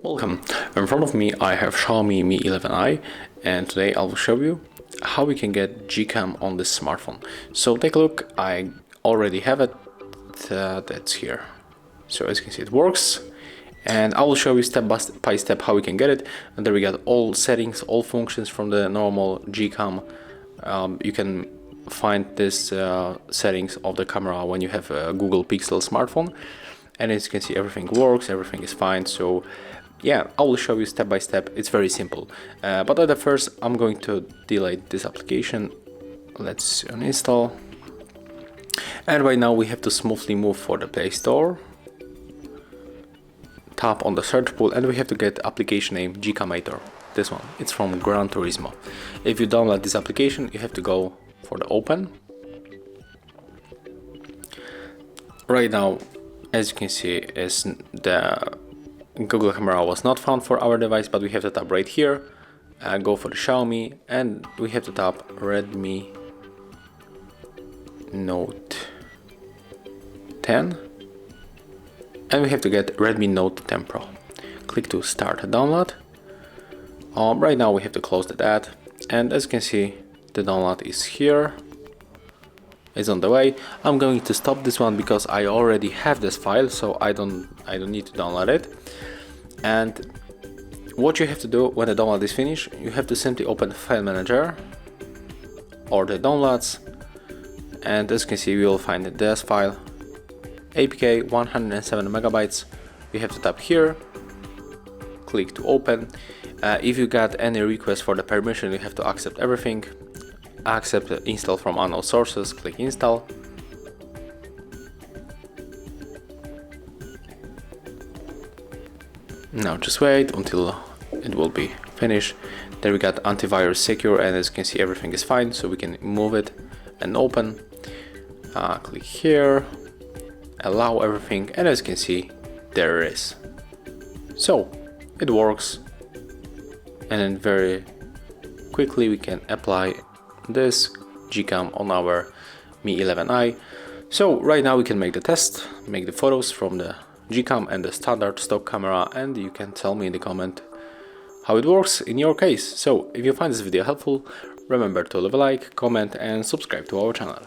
Welcome. In front of me I have Xiaomi Mi 11i, and today I will show you how we can get GCam on this smartphone. So take a look, I already have it, that's here. So as you can see it works, and I will show you step by step how we can get it. And there we got all settings, all functions from the normal GCam. You can find this settings of the camera when you have a Google Pixel smartphone, and as you can see everything works, everything is fine. So yeah, I will show you step by step. It's very simple, but at the first I'm going to delete this application. Let's uninstall, and right now we have to smoothly move for the Play Store, tap on the search pool, and we have to get application name GCamator. This one, it's from Gran Turismo. If you download this application, you have to go for the open. Right now, as you can see, is the Google camera was not found for our device, but we have to tap right here, go for the Xiaomi, and we have to tap Redmi Note 10, and we have to get Redmi Note 10 Pro. Click to start download. Right now we have to close the ad, and as you can see the download is here, it's on the way. I'm going to stop this one because I already have this file, so I don't need to download it. And what you have to do when the download is finished, you have to simply open File Manager or the downloads, and as you can see we will find this file, APK 107 megabytes. You have to tap here, click to open. If you got any request for the permission, you have to accept everything. Accept install from unknown sources, click install. Now just wait until it will be finished. There we got antivirus secure, and as you can see everything is fine, so we can move it and open. Click here, allow everything, and as you can see there it is. So it works, and then very quickly we can apply this GCam on our Mi 11i. So right now we can make the test, make the photos from the GCam and the standard stock camera, and you can tell me in the comment how it works in your case. So if you find this video helpful, remember to leave a like, comment and subscribe to our channel.